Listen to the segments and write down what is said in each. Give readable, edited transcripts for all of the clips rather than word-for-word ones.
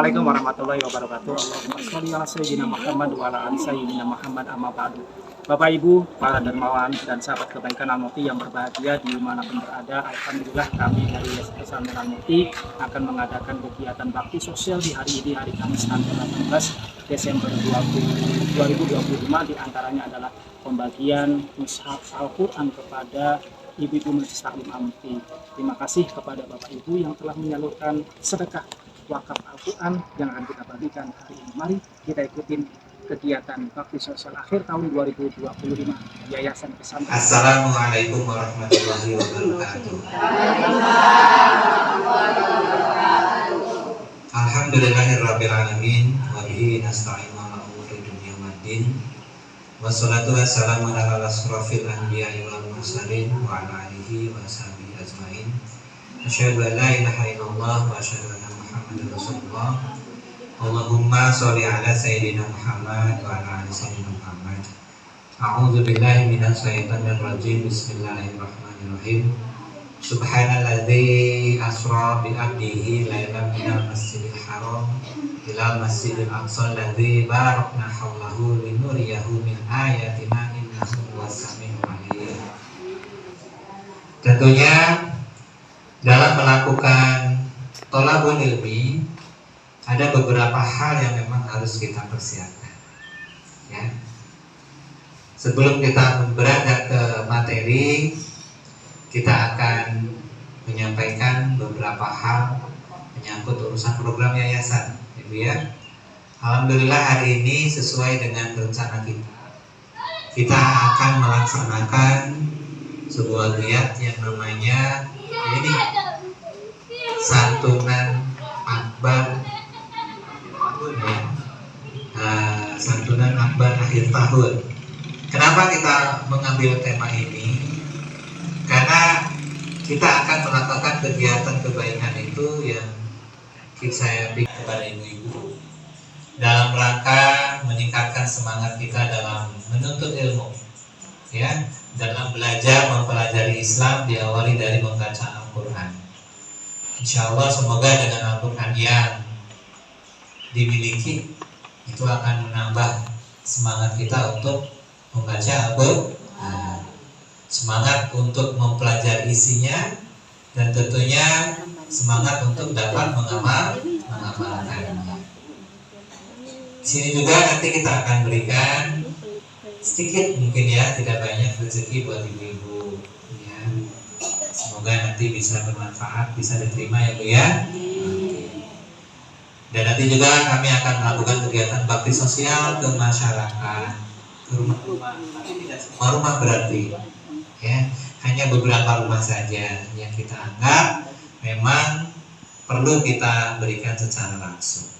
Assalamualaikum warahmatullahi wabarakatuh. Allahumma sholli ala sayyidina Muhammad wa ala ali sayyidina Muhammad amma ba'du. Bapak Ibu, para dermawan dan sahabat kebaikan Al-Muti yang berbahagia dimanapun berada, alhamdulillah kami dari Yayasan Al-Muti akan mengadakan kegiatan bakti sosial di hari ini, hari Kamis tanggal 18 Desember 2025. Di antaranya adalah pembagian mushaf Al-Quran kepada Ibu-Ibu Majelis Taklim Al-Muti. Terima kasih kepada Bapak Ibu yang telah menyalurkan sedekah wakaf Al-Quran yang akan kita bagikan hari ini. Mari kita ikutin kegiatan bakti sosial akhir tahun 2025 Yayasan Pesantren. Assalamualaikum warahmatullahi wabarakatuh. Alhamdulillahirabbil alamin wa bihi nasta'inu ala umuri dunya waddin. Wassalatu wassalamu ala asrofil anbiya'i wal mursalin wa ala alihi wa sahbihi ajmain. Asyhadu an la ilaha illallah wa asyhadu anna Muhammadar Rasulullah. Allahumma sholli ala sayyidina Muhammad wa ala ali sayyidina Muhammad. A'udzu billahi minasy syaithanir rajim. Bismillahirrahmanirrahim. Subhanalladzi asra bi 'abdihi lailan minal masjidil haram ilal masjidil aqsa alladzi barakna haulahu linuriyahu min ayatina innahu huwas-sami'ul 'alim. Tentunya dalam melakukan thalabul ilmi ada beberapa hal yang memang harus kita persiapkan, ya. Sebelum kita berada ke materi, kita akan menyampaikan beberapa hal menyangkut urusan program yayasan, Ibu ya. Alhamdulillah hari ini sesuai dengan rencana kita akan melaksanakan sebuah giat yang namanya ini santunan akbar. Santunan akbar akhir tahun. Kenapa kita mengambil tema ini? Karena kita akan melakukan kegiatan kebaikan itu yang saya berikan kepada ibu-ibu dalam rangka meningkatkan semangat kita dalam menuntut ilmu, ya, dalam belajar mempelajari Islam diawali dari membaca Al-Quran. Insya Allah semoga dengan Al-Quran yang dimiliki itu akan menambah semangat kita untuk membaca Al-Quran, semangat untuk mempelajari isinya, dan tentunya semangat untuk dapat mengamalkannya. Sini juga nanti kita akan berikan sedikit mungkin ya, tidak banyak rezeki buat ibu-ibu ya. Semoga nanti bisa bermanfaat, bisa diterima ya Bu ya. Dan nanti juga kami akan melakukan kegiatan bakti sosial ke masyarakat, ke rumah-rumah, tapi tidak semua rumah berarti, ya, hanya beberapa rumah saja yang kita anggap memang perlu kita berikan secara langsung.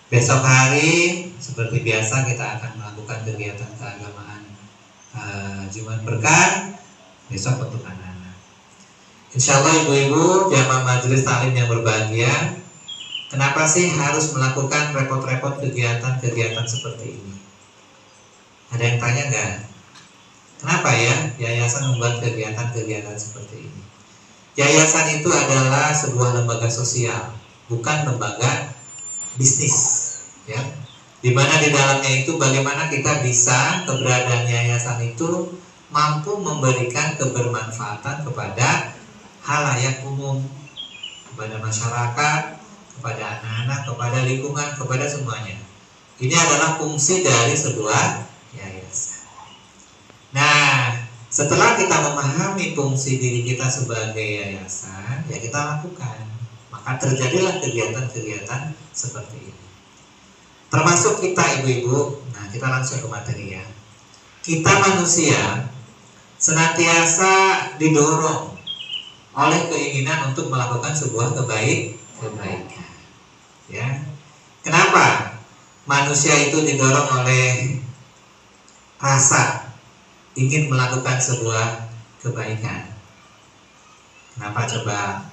Besok hari seperti biasa kita akan melakukan kegiatan keagamaan Jumat Berkah, besok untuk anak-anak. Insya Allah ibu-ibu jamaah majelis taklim yang berbahagia, kenapa sih harus melakukan repot-repot kegiatan-kegiatan seperti ini? Ada yang tanya nggak? Kenapa ya yayasan membuat kegiatan-kegiatan seperti ini? Yayasan itu adalah sebuah lembaga sosial, bukan lembaga bisnis, ya. Dimana di dalamnya itu bagaimana kita bisa keberadaan yayasan itu mampu memberikan kebermanfaatan kepada halayak umum, kepada masyarakat, kepada anak-anak, kepada lingkungan, kepada semuanya. Ini adalah fungsi dari sebuah yayasan. Nah, setelah kita memahami fungsi diri kita sebagai yayasan, ya kita lakukan. Maka terjadilah kegiatan-kegiatan seperti ini. Termasuk kita ibu-ibu. Nah, kita langsung ke materi ya. Kita manusia senantiasa didorong oleh keinginan untuk melakukan sebuah kebaikan. Ya. Kenapa manusia itu didorong oleh rasa ingin melakukan sebuah kebaikan? Kenapa coba?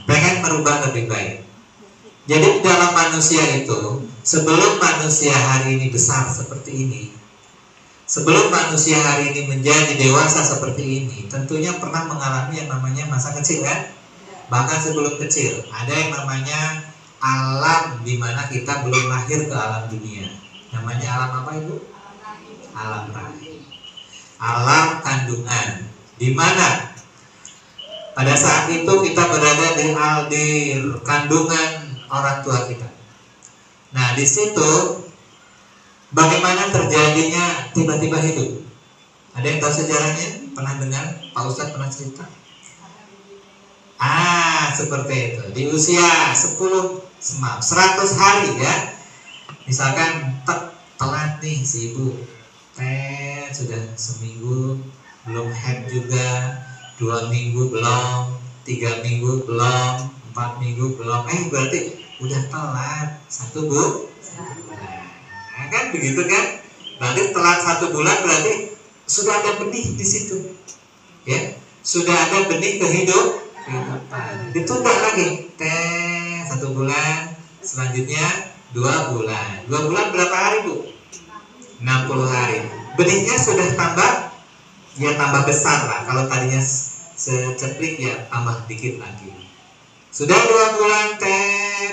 Pengen merubah lebih baik. Jadi dalam manusia itu, sebelum manusia hari ini besar seperti ini, sebelum manusia hari ini menjadi dewasa seperti ini, tentunya pernah mengalami yang namanya masa kecil kan? bahkan sebelum kecil. Ada yang namanya alam di mana kita belum lahir ke alam dunia. Namanya alam apa Ibu? Alam rahim. Alam kandungan. Di mana pada saat itu kita berada di kandungan orang tua kita. Nah, di situ bagaimana terjadinya tiba-tiba hidup? Ada yang tahu sejarahnya? Pernah dengar? Pak Ustadz pernah cerita? Seperti itu. Di usia 100 hari ya. Misalkan telat nih si ibu, sudah seminggu belum head juga, 2 minggu belum, 3 minggu belum, 4 minggu belum. Berarti udah telat 1 bulan. Nah, kan begitu kan? Berarti telat 1 bulan berarti sudah ada benih di situ. Ya, sudah ada benih kehidupan. Ditunda lagi 1 bulan, selanjutnya 2 bulan. 2 bulan berapa hari Bu? 60 hari. Benihnya sudah tambah besar lah. Kalau tadinya seceplik ya tambah dikit lagi. Sudah 2 bulan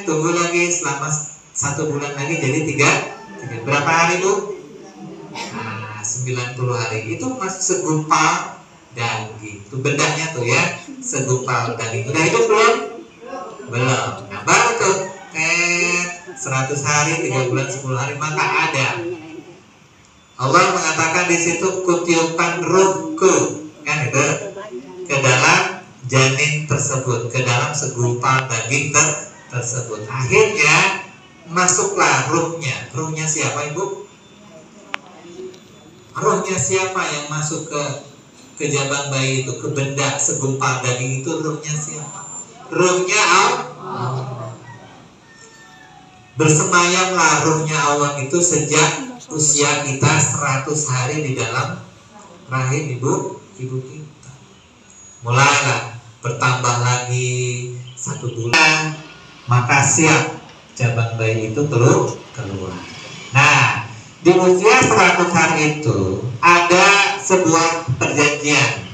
tunggu lagi selama 1 bulan lagi jadi 3. Berapa hari Bu? 90 hari. Itu masih segumpal daging. Itu bedanya tuh ya, segumpal daging. Udah hidup belum? Belum. Nah, baru tuh 100 hari, 3 bulan, 10 hari maka ada. Allah mengatakan di situ kutiupan ruhku, kan itu, ke dalam janin tersebut, ke dalam segumpal daging tersebut. Akhirnya masuklah ruhnya. Ruhnya siapa Ibu? Ruhnya siapa yang masuk ke jabang bayi itu, ke benda segumpal daging itu? Ruhnya siapa? Ruhnya Allah. Bersemayamlah ruhnya Allah itu sejak usia kita 100 hari di dalam rahim ibu kita. Mulailah bertambah lagi 1 bulan, maka siap jabang bayi itu keluar. Nah, di usia 100 hari itu ada sebuah perjanjian,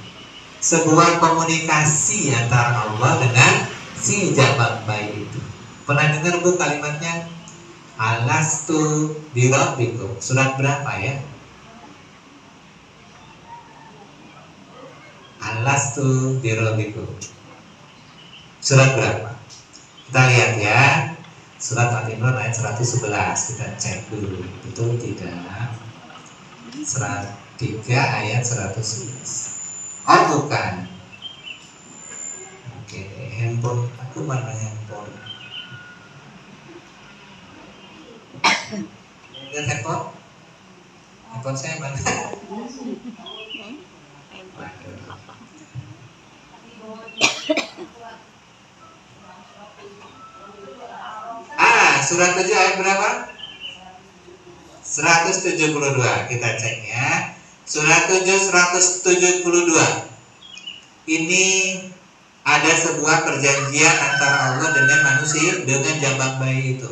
sebuah komunikasi antara Allah dengan si jabang bayi itu. Pernah dengar Bu kalimatnya? Alastu birabbikum. Surat berapa ya? Alastu birabbikum. Surat berapa? Kita lihat ya. Surat Al-Imran ayat 111. Kita cek dulu. Betul tidak? Surat 3 ayat 111. Oh bukan. Oke, handphone aku mana handphone? Lihat handphone? Handphone saya mana? Surat 7 ayat berapa? 172. Kita cek ya. Surat 7 172. Ini ada sebuah perjanjian antara Allah dengan manusia, dengan jabang bayi itu.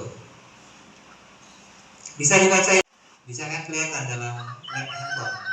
Bisa dibaca ya? Bisa kan kelihatan dalam handphone?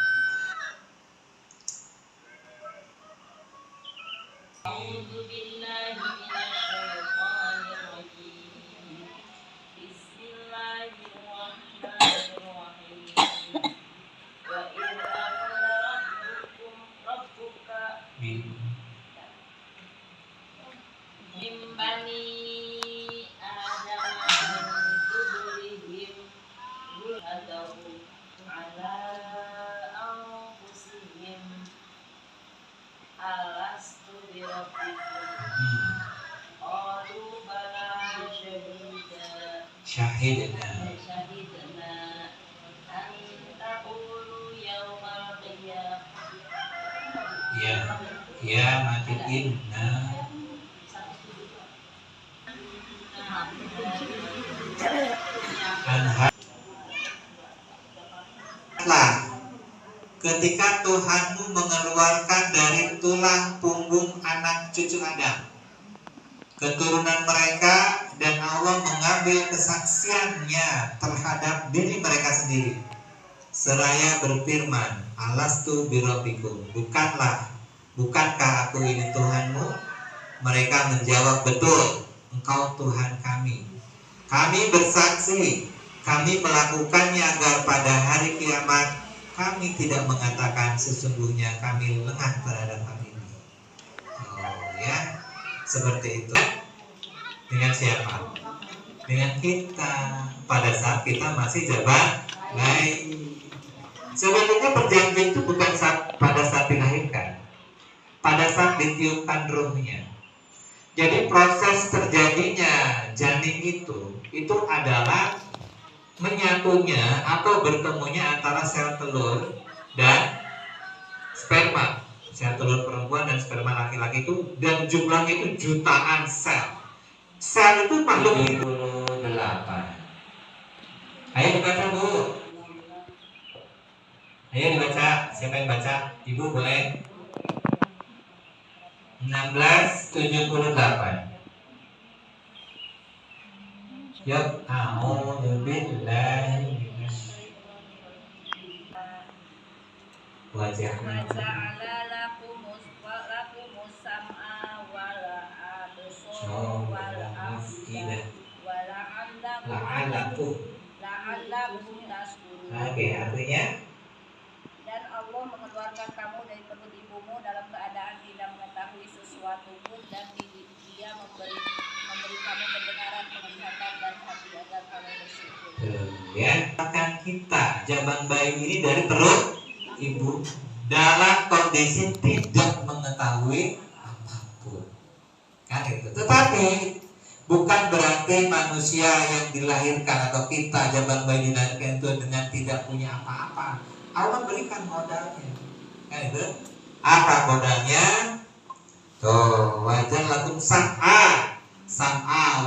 Syahidna ya mati inna ketika Tuhanmu mengeluarkan dari tulang punggung anak cucu Adam keturunan mereka, dan Allah mengambil kesaksiannya terhadap diri mereka sendiri seraya berfirman, alastu birabbikum, bukankah aku ini Tuhanmu? Mereka menjawab, betul, Engkau Tuhan kami. Kami bersaksi, kami melakukannya agar pada hari kiamat kami tidak mengatakan sesungguhnya kami lengah terhadap hal ini. Oh ya, seperti itu. Dengan siapa? Dengan kita pada saat kita masih jabat baik. Sebenarnya perjanjian itu bukan pada saat dilahirkan, pada saat ditiupkan ruhnya. Jadi proses terjadinya janin itu adalah menyatunya atau bertemunya antara sel telur dan sperma. Sel telur perempuan dan sperma laki-laki itu, dan jumlahnya itu jutaan sel. Sel itu makhluk hidup. 8. Ayo dibaca, Bu. Ayo dibaca. Siapa yang baca? Ibu boleh. 1678. Yuk, a'udzubillahi wajahnya. Waja'ala lakumus sam'a wal absara wal afida wa la'allakum tashkurun. Oke, artinya dan Allah mengeluarkan kamu dari perut ibumu dalam keadaan tidak mengetahui sesuatu pun, dan Dia memberi kamu pendengaran, penglihatan dan hati agar kamu bersyukur. Ya, akan kita jaban bayi ini dari perut ibu dalam kondisi tidak mengetahui apapun, kan itu. Tetapi bukan berarti manusia yang dilahirkan atau kita jaban bayi dilahirkan itu dengan tidak punya apa-apa. Allah berikan modalnya, kan itu. Apa modalnya? Tuh, wajan lakum sam'a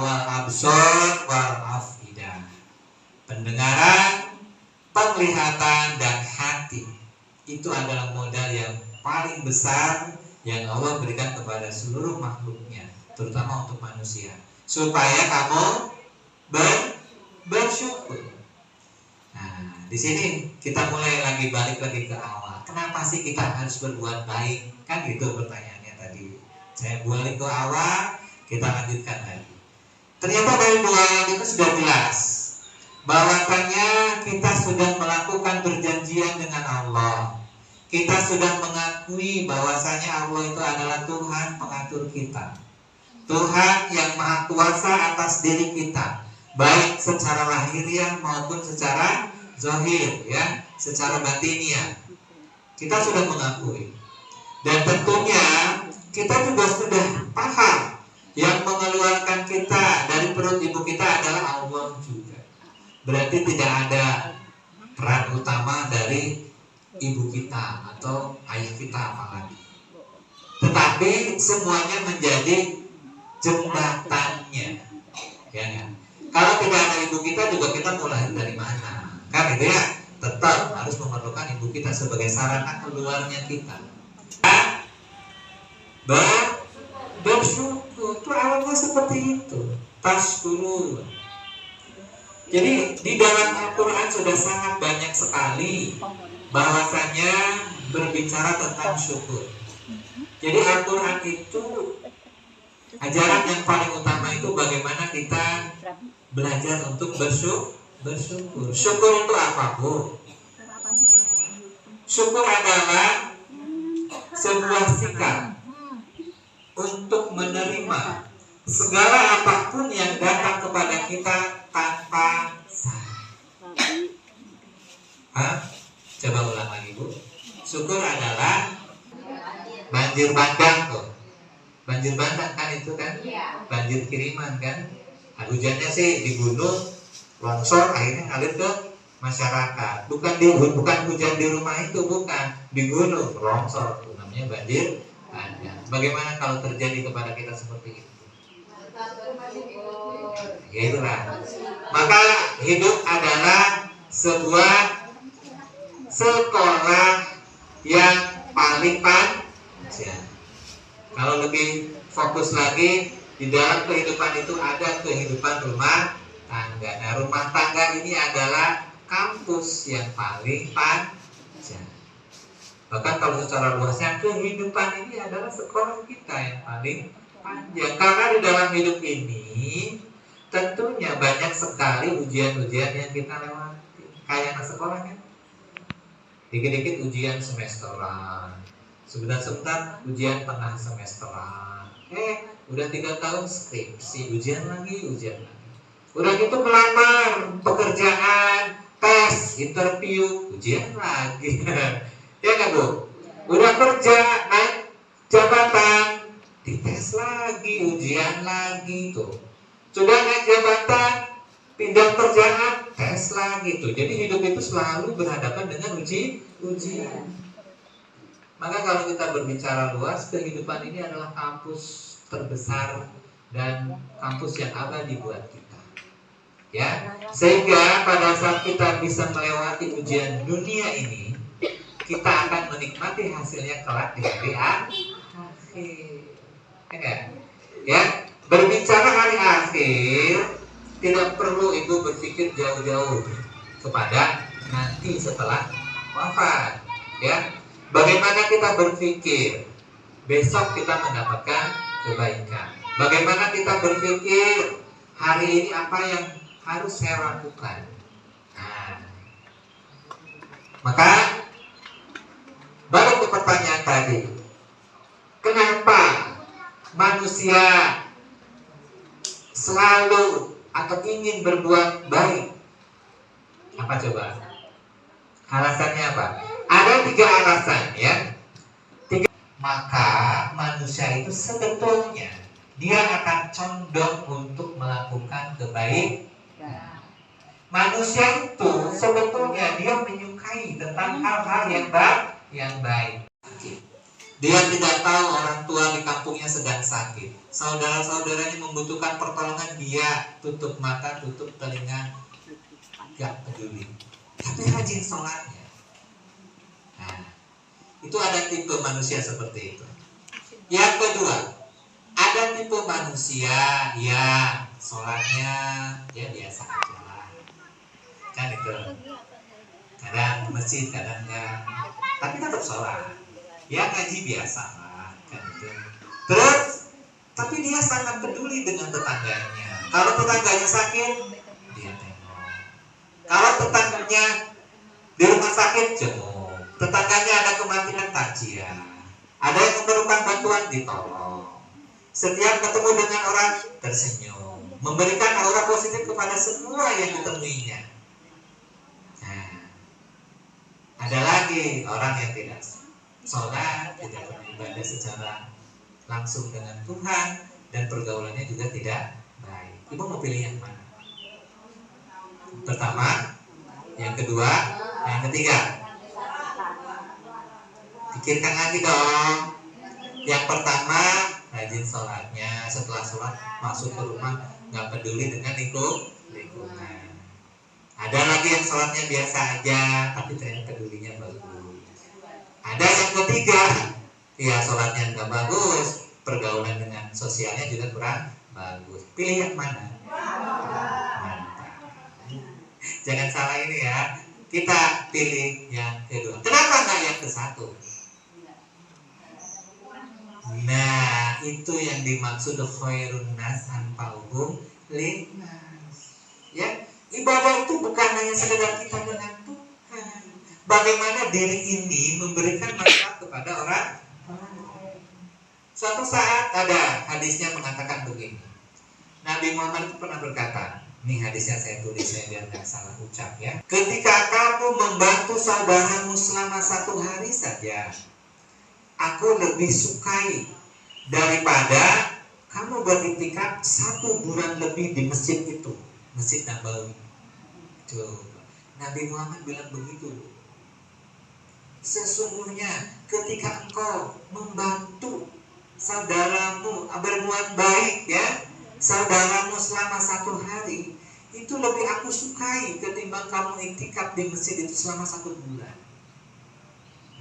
wal absar wal afidah. Pendengaran, penglihatan dan hati. Itu adalah modal yang paling besar yang Allah berikan kepada seluruh makhluknya, terutama untuk manusia, supaya kamu bersyukur. Nah, di sini kita mulai balik lagi ke awal. Kenapa sih kita harus berbuat baik? Kan gitu pertanyaannya tadi. Saya balik ke awal, kita lanjutkan lagi. Ternyata dari dua ayat itu sudah jelas bahwasanya kita sudah melakukan perjanjian dengan Allah. Kita sudah mengakui bahwasanya Allah itu adalah Tuhan pengatur kita, Tuhan yang maha kuasa atas diri kita, baik secara lahiriah maupun secara zahir, ya, secara batiniah. Kita sudah mengakui. Dan tentunya kita juga sudah paham yang mengeluarkan kita dari perut ibu kita adalah Allah juga. Berarti tidak ada peran utama dari ibu kita atau ayah kita apalagi. Tetapi semuanya menjadi jembatannya, ya kan? Kalau tidak ada ibu kita juga kita mau lahir dari mana? Kan itu ya, tetap harus memerlukan ibu kita sebagai sarana keluarnya kita. Bersyukur, itu awalnya seperti itu. Tashkurun. Jadi di dalam Al-Quran sudah sangat banyak sekali bahwasanya berbicara tentang syukur. Jadi Al-Quran itu ajaran yang paling utama itu bagaimana kita belajar untuk bersyukur. Syukur itu apa, Bu? Syukur adalah sebuah sikap untuk menerima segala apapun yang datang kepada kita tanpa salah. Coba ulang lagi, Bu. Syukur adalah banjir bandang tuh. Banjir bandang kan itu kan? Banjir kiriman kan? Nah, hujannya sih di gunung, longsor akhirnya ngalir ke masyarakat. Bukan hujan di rumah itu, bukan. Di gunung, longsor. Itu namanya banjir bandang. Bagaimana kalau terjadi kepada kita seperti itu? Ya itulah. Maka hidup adalah sebuah sekolah yang paling panjang. Kalau lebih fokus lagi, di dalam kehidupan itu ada kehidupan rumah tangga. Nah, rumah tangga ini adalah kampus yang paling panjang. Bahkan kalau secara luasnya, kehidupan ini adalah sekolah kita yang paling panjang. Karena di dalam hidup ini tentunya banyak sekali ujian-ujian yang kita lewati. Kayak anak sekolah kan, dikit-dikit ujian semesteran, sebentar-sebentar ujian tengah semesteran, udah 3 tahun skripsi, ujian lagi. Udah gitu melamar pekerjaan, tes, interview, ujian lagi. Ya nggak Bu? Udah kerja, naik jabatan, dites lagi, ujian lagi tuh. Sudah naik jabatan, pindah kerjaan, tes lagi tuh. Jadi hidup itu selalu berhadapan dengan ujian. Maka kalau kita berbicara luas, kehidupan ini adalah kampus terbesar dan kampus yang abadi buat kita. Ya, sehingga pada saat kita bisa melewati ujian dunia ini, kita akan menikmati hasilnya kelak di hari akhir. Ya, berbicara hari akhir, tidak perlu ibu berpikir jauh-jauh kepada nanti setelah wafat. Ya, bagaimana kita berpikir besok kita mendapatkan kebaikan? Bagaimana kita berpikir hari ini apa yang harus saya lakukan? Nah, maka balik ke pertanyaan tadi, kenapa manusia selalu atau ingin berbuat baik? Apa coba? Alasannya apa? Ada 3 alasan ya. Maka manusia itu sebetulnya dia akan condong untuk melakukan kebaikan. Manusia itu sebetulnya dia menyukai tentang hal-hal yang baik. Dia tidak tahu orang tua di kampungnya sedang sakit, saudara-saudaranya membutuhkan pertolongan, dia tutup mata, tutup telinga, gak peduli. Tapi rajin sholatnya. Nah, itu ada tipe manusia seperti itu. Yang kedua, ada tipe manusia ya sholatnya ya biasa aja, kan itu. Kadang ke masjid, kadang enggak, tapi tetap sholat. Ya ngaji biasa lah, kan itu. Terus, tapi dia sangat peduli dengan tetangganya. Kalau tetangganya sakit, dia tengok. Kalau tetangganya di rumah sakit, jenguk. Tetangganya ada kematian, takziah. Ada yang memerlukan bantuan, ditolong. Setiap ketemu dengan orang, tersenyum, memberikan aura positif kepada semua yang ditemuinya. Nah, ada lagi orang yang tidak sholat, tidak beribadah secara langsung dengan Tuhan, dan pergaulannya juga tidak baik. Ibu mau pilih yang mana? Pertama, yang kedua, yang ketiga? Pikirkan lagi dong. Yang pertama, rajin sholatnya, setelah sholat masuk ke rumah, nggak peduli dengan lingkungan. Ada lagi yang sholatnya biasa aja, tapi ternyata pedulinya bagus. Ada yang ketiga, ya sholatnya nggak bagus, pergaulan dengan sosialnya juga kurang bagus. Pilih yang mana? Mantap. Jangan salah ini ya, kita pilih yang kedua. Kenapa nggak yang ke-1? Nah, itu yang dimaksud khairun nas anfa'uhum linnas. Ya, ibadah itu bukan hanya sekedar kita dengan Tuhan. Bagaimana diri ini memberikan manfaat kepada orang lain. Suatu saat ada hadisnya mengatakan begini. Nabi Muhammad itu pernah berkata, ini hadisnya saya tulis saya biar nggak salah ucap ya. Ketika kamu membantu saudaramu selama 1 hari saja, aku lebih sukai daripada kamu beriktikaf 1 bulan lebih di masjid itu, Masjid Nabawi. Coba, Nabi Muhammad bilang begitu. Sesungguhnya ketika engkau membantu saudaramu berbuat baik ya, saudaramu selama 1 hari, itu lebih aku sukai ketimbang kamu iktikaf di masjid itu selama 1 bulan.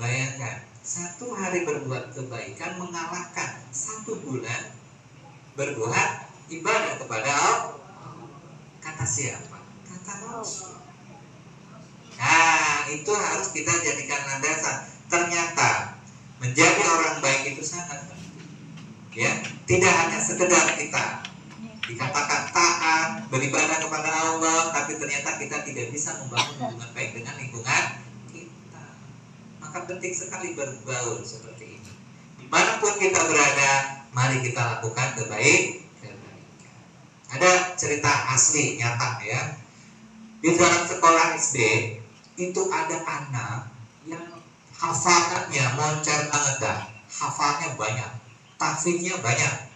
Bayangkan, 1 hari berbuat kebaikan mengalahkan 1 bulan berbuat ibadah kepada Allah. Kata siapa? Kata Rasul. Nah, itu harus kita jadikan landasan. Ternyata menjadi orang baik itu sangat penting. Ya, tidak hanya sekedar kita dikatakan taat, beribadah kepada Allah, tapi ternyata kita tidak bisa membangun hubungan baik dengan lingkungan kita. Maka penting sekali berbaur seperti ini. Dimanapun kita berada, mari kita lakukan kebaikan. Ada cerita asli nyata ya. Di dalam sekolah SD itu ada anak yang hafalannya moncer banget dah. Hafalnya banyak, tahfidnya banyak.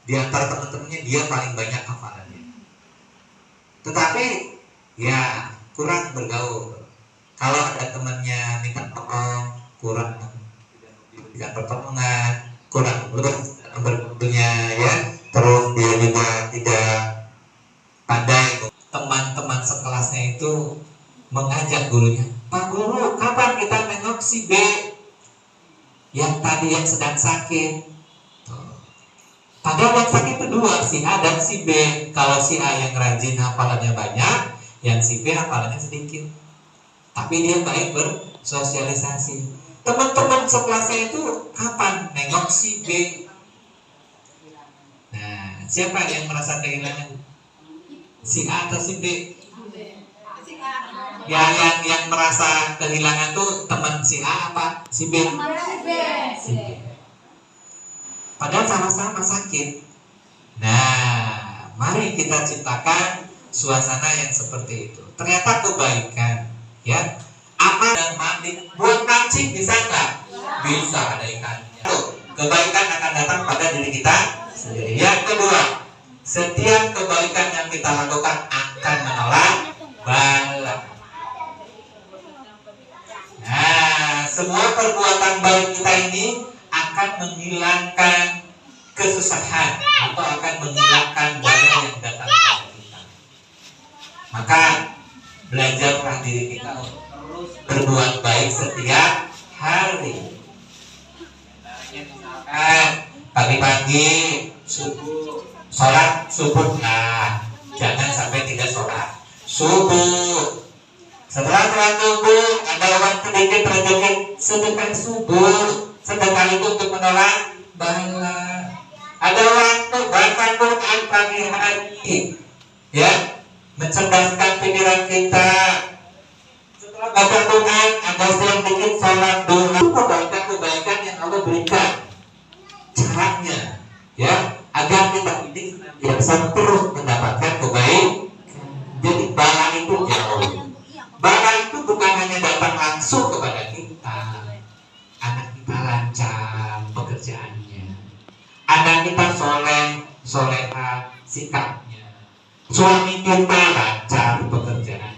Di antara teman-temannya dia paling banyak hafalannya. Tetapi ya kurang bergaul. Kalau ada temannya minta tolong, kurang tidak pertolongan, kurang bergaulnya ya. Terus dia juga tidak pandai. Teman-teman sekelasnya itu mengajak gurunya, Pak Guru, kapan kita nengok si B yang tadi yang sedang sakit? Padahal yang sakit itu dua, si A dan si B. Kalau si A yang rajin hafalannya banyak, yang si B hafalannya sedikit. Tapi dia baik bersosialisasi. Teman-teman sekelasnya itu kapan nengok si B? Nah, siapa yang merasa kehilangan? Si A atau si B? Yang merasa kehilangan tuh teman si A apa? Si B? Si B. Padahal sama-sama sakit. Nah, mari kita ciptakan suasana yang seperti itu. Ternyata kebaikan, ya. Aman dan mandi. Buat mancing bisa nggak? Bisa, ada ikannya. Kebaikan akan datang pada diri kita sendiri. Yang kedua, setiap kebaikan yang kita lakukan akan menolak bala. Nah, semua perbuatan baik kita ini akan menghilangkan kesusahan atau akan menghilangkan bala yang datang kepada kita. Maka belajarlah diri kita untuk terus berbuat baik setiap hari. Misalkan pagi-pagi sholat subuh, nah jangan sampai tidak sholat subuh. Setelah sholat subuh ada waktu sedikit rezeki sedekah subuh. Sedekah itu untuk menolak bala. Ada waktu baca Quran pagi hari, ya, mencerdaskan pikiran kita. Setelah baca Quran ada sedikit sholat duha. Kebaikan yang Allah berikan. Caranya, ya, agar kita ini senantiasa terus mendapatkan kebaikan. Jadi bala itu jauh. Bala itu bukan hanya datang langsung kepada kita. Anak kita lancar pekerjaannya, anak kita soleha sikapnya, suami kita lancar pekerjaan,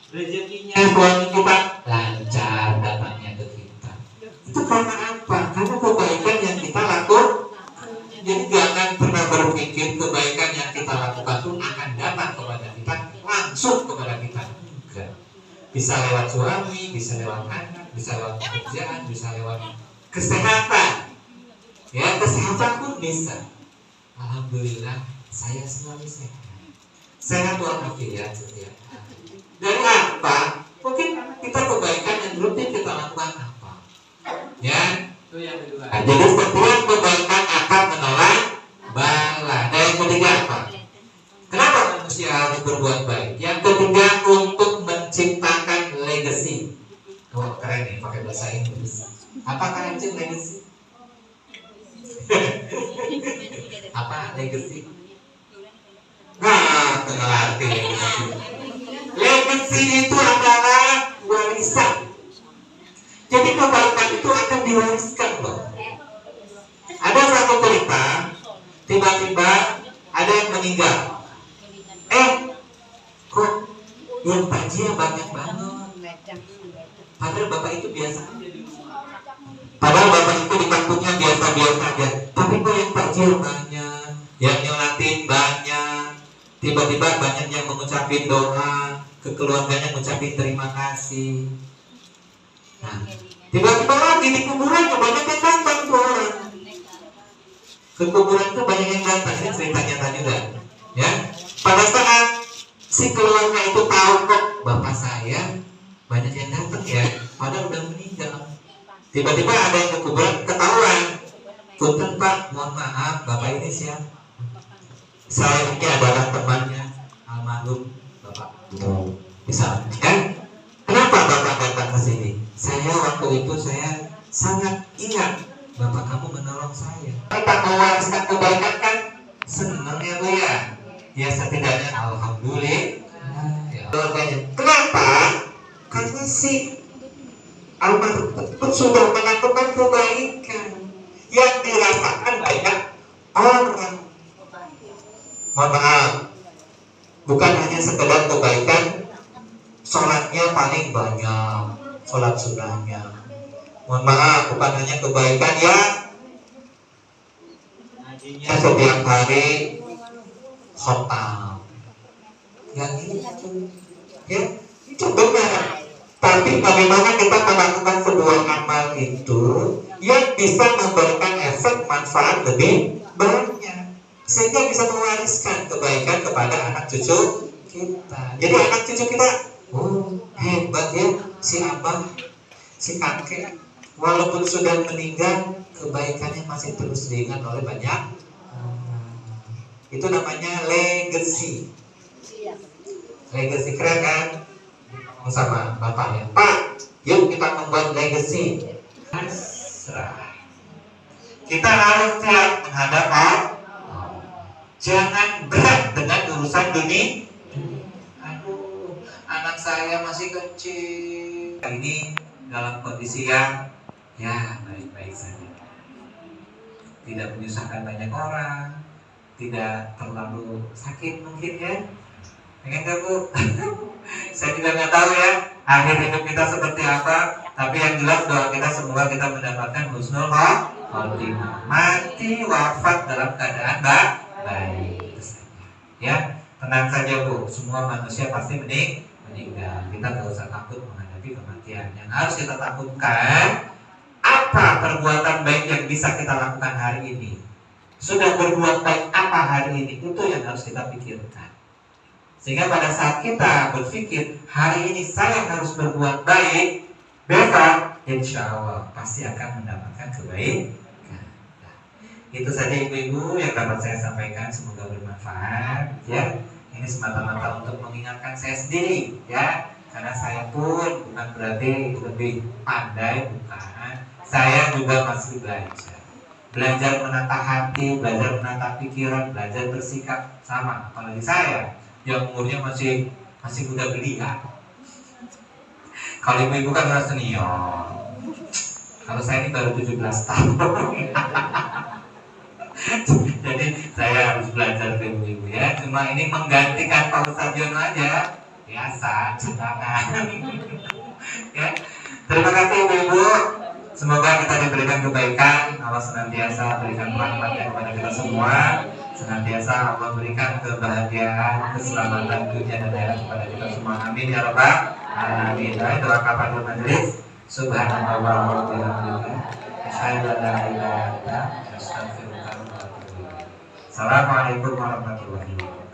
rezekinya suami kita lancar datangnya ke kita. Itu karena apa? Karena kebaikan yang kita lakukan. Jadi jangan pernah berpikir kebaikan yang kita lakukan itu akan datang kepada kita langsung kepada kita. Enggak. Bisa lewat suami, bisa lewat anak, bisa lewat pekerjaan, bisa lewat kesehatan. Ya, kesehatan pun bisa. Alhamdulillah, saya selalu sehat. Sehat walafiat setiap hari. Dari apa? Mungkin kita kebaikan yang rutin kita lakukan apa? Ya, itu yang kedua. Nah, jadi setiap kebaikan akan menolak bala. Dan yang ketiga apa? Kenapa manusia harus berbuat baik? Yang ketiga, untuk menciptakan legacy. Oh, keren nih pakai bahasa Inggris. Apakah itu legacy? Apa legacy? Nah, kenal arti legacy. Legacy itu adalah warisan. Jadi kebaikan itu akan diwariskan loh. Ada satu cerita, tiba-tiba ada yang meninggal. Kok yang takjil banyak banget? Padahal bapak itu biasa. Padahal bapak itu di kampungnya biasa-biasa aja. Tapi kok yang takjil banyak, yang nyolatin banyak. Tiba-tiba banyak yang mengucapin doa, ke keluarganya mengucapin terima kasih. Nah, tiba-tiba lagi di kuburan banyak yang datang tuh orang. Ke kuburan itu banyak yang datang, ini ceritanya tadi juga. Ya, pada saat si keluarga itu tahu kok bapak saya banyak yang datang ya, padahal udah meninggal. Tiba-tiba ada yang ke kuburan ketahuan. Punten Pak, mohon maaf, Bapak ini siapa? Saya ini adalah temannya almarhum Bapak Bung. Bisa, kan? Kenapa Bapak datang ke sini? Saya waktu itu saya sangat ingat Bapak kamu menolong saya. Kita mewariskan kebaikan kan? Senang ya Bu ya? Ya setidaknya alhamdulillah. Ya. Kenapa? Karena si almarhum sudah melakukan kebaikan yang dirasakan banyak orang. Mohon maaf, bukan hanya sekedar kebaikan, sholatnya paling banyak, sholat sunnahnya. Mohon maaf, bukan hanya kebaikan ya, ngajinya setiap hari khotam. Yang ini ya, itu benar. Tapi bagaimana kita melakukan sebuah amal itu yang bisa memberikan efek manfaat lebih banyak, sehingga bisa mewariskan kebaikan kepada anak cucu kita. Jadi anak cucu kita, oh hebat ya si abang, si kakek, walaupun sudah meninggal kebaikannya masih terus diingat oleh banyak orang. Itu namanya legacy. Legacy keren kan? Sama Bapak ya, Pak, yuk kita membuat legacy. Kita harus siap menghadap Allah. Jangan berat dengan urusan dunia. Aduh, anak saya masih kecil. Ini dalam kondisi yang ya baik-baik saja, tidak menyusahkan banyak orang, tidak terlalu sakit mungkin ya. Pengen gak Bu? Saya juga nggak tahu ya akhir hidup kita seperti apa. Tapi yang jelas doa kita semoga kita mendapatkan husnul khotimah, mati wafat dalam keadaan baik. Ya, tenang saja Bu. Semua manusia pasti meninggal. Kita nggak usah takut menghadapi kematian. Yang harus kita takutkan, apa perbuatan baik yang bisa kita lakukan hari ini? Sudah berbuat baik apa hari ini? Itu yang harus kita pikirkan. Sehingga pada saat kita berpikir hari ini saya harus berbuat baik, besok insya Allah pasti akan mendapatkan kebaikan. Itu saja ibu-ibu yang dapat saya sampaikan, semoga bermanfaat ya. Ini semata-mata untuk mengingatkan saya sendiri ya, karena saya pun bukan berarti lebih pandai, bukan. Saya juga masih belajar menata hati, belajar menata pikiran, belajar bersikap sama. Apalagi saya yang umurnya masih muda belia. Kalau ibu-ibu kan udah senior. Kalau saya ini baru 17 tahun. Jadi saya harus belajar ke ibu-ibu ya. Cuma ini menggantikan Pak Ustadz Yono aja. Biasa, jangan. Ya. Terima kasih ibu-ibu. Semoga kita diberikan kebaikan. Allah senantiasa berikan rahmatnya kepada kita semua. Senantiasa Allah berikan kebahagiaan, keselamatan dunia dan akhirat kepada kita semua. Amin ya rabbal alamin. Doa kafatul majelis. Subhanallah wa bihamdihi, asyhadu an la ilaha illa anta, astaghfiruka wa atubu ilaik. Assalamualaikum warahmatullahi wabarakatuh.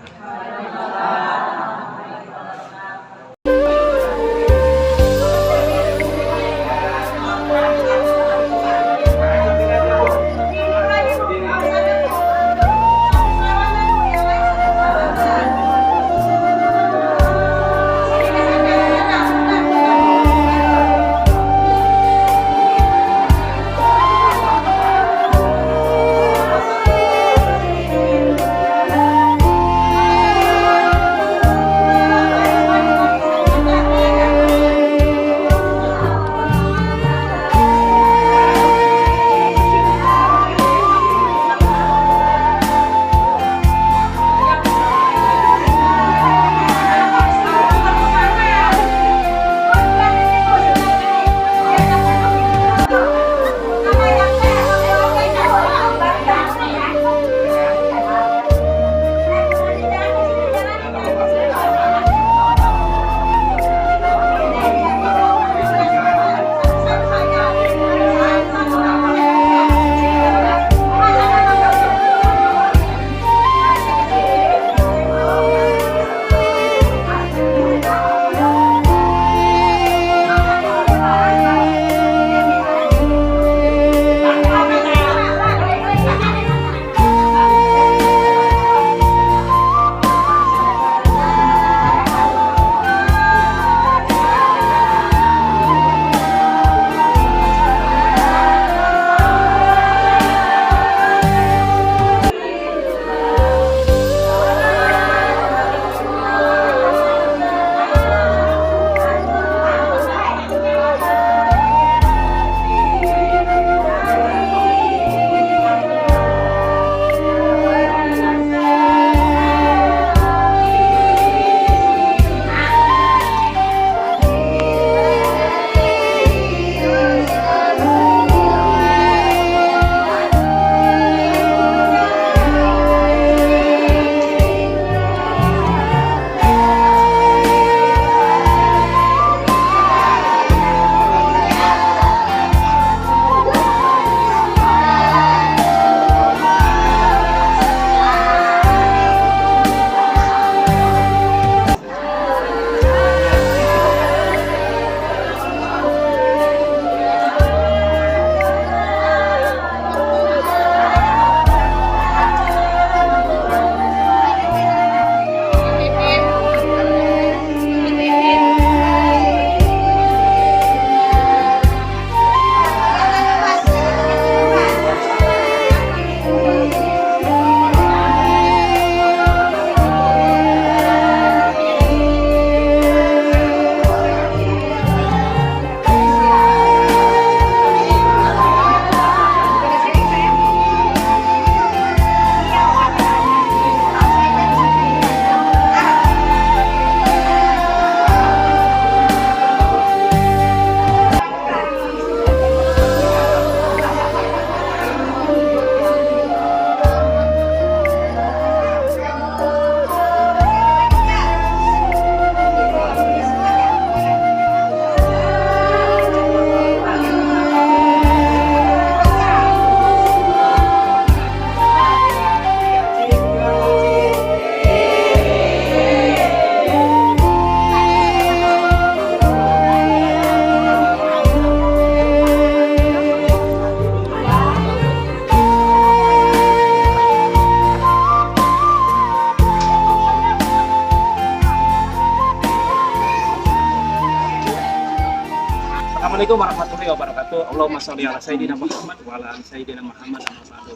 Assalamualaikum warahmatullahi wabarakatuh. Allahumma sholli ala sayyidina Muhammad wa ala ali sayyidina Muhammad.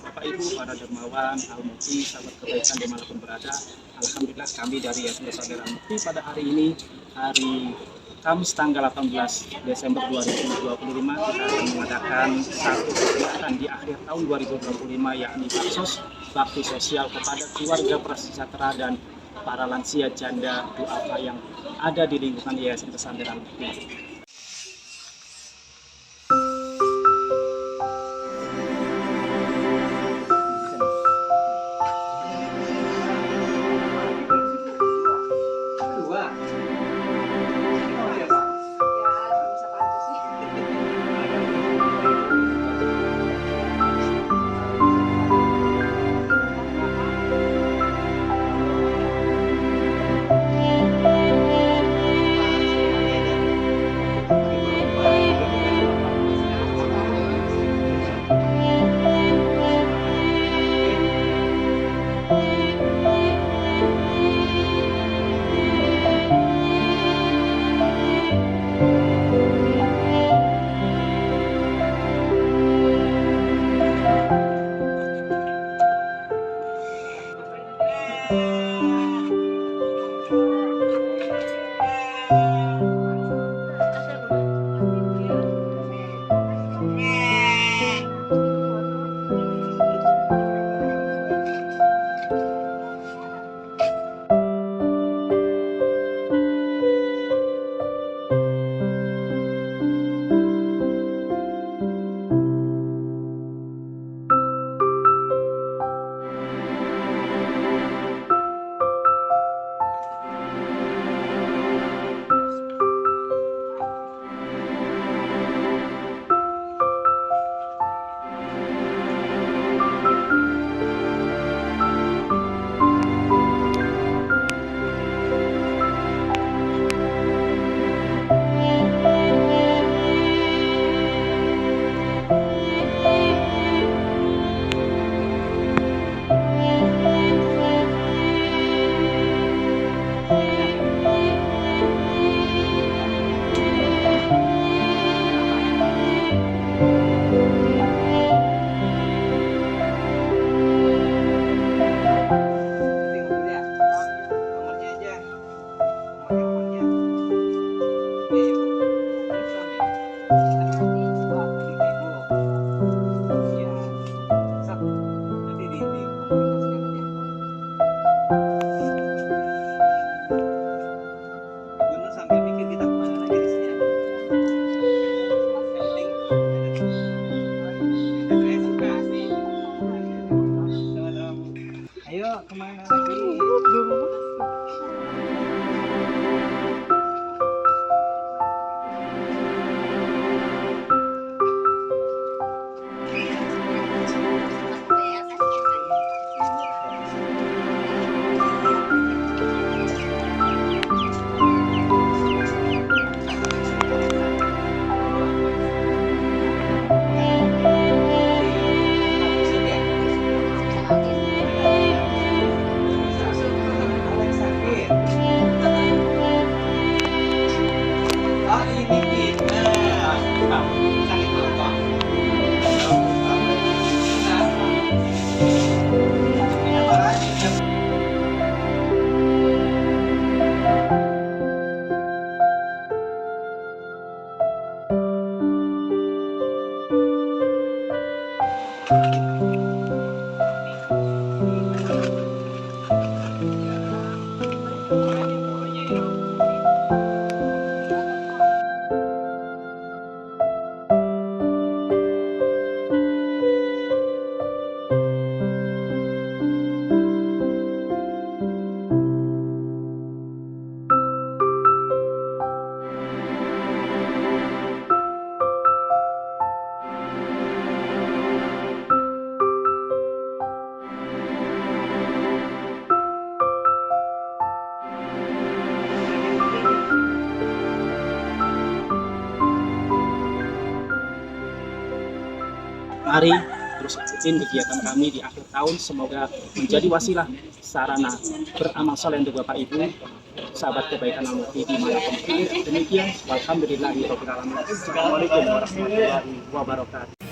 Bapak Ibu, para dermawan, al-mukti, sahabat kebaikan dimanapun berada. Alhamdulillah kami dari Yayasan Persaudaraan Al-Mukti pada hari ini, hari Kamis tanggal 18 Desember 2025, kita akan mengadakan satu kegiatan di akhir tahun 2025, yakni bakti sosial kepada keluarga prasejahtera dan para lansia janda duafa yang ada di lingkungan Yayasan Persaudaraan Al-Mukti. Ayo kemana lagi? Mari terus ikutin kegiatan kami di akhir tahun. Semoga menjadi wasilah sarana beramal soleh untuk Bapak Ibu, sahabat kebaikan Al-Muti dimanapun. Demikian, walhamdulillahirobbilalamin. Assalamualaikum warahmatullahi wabarakatuh.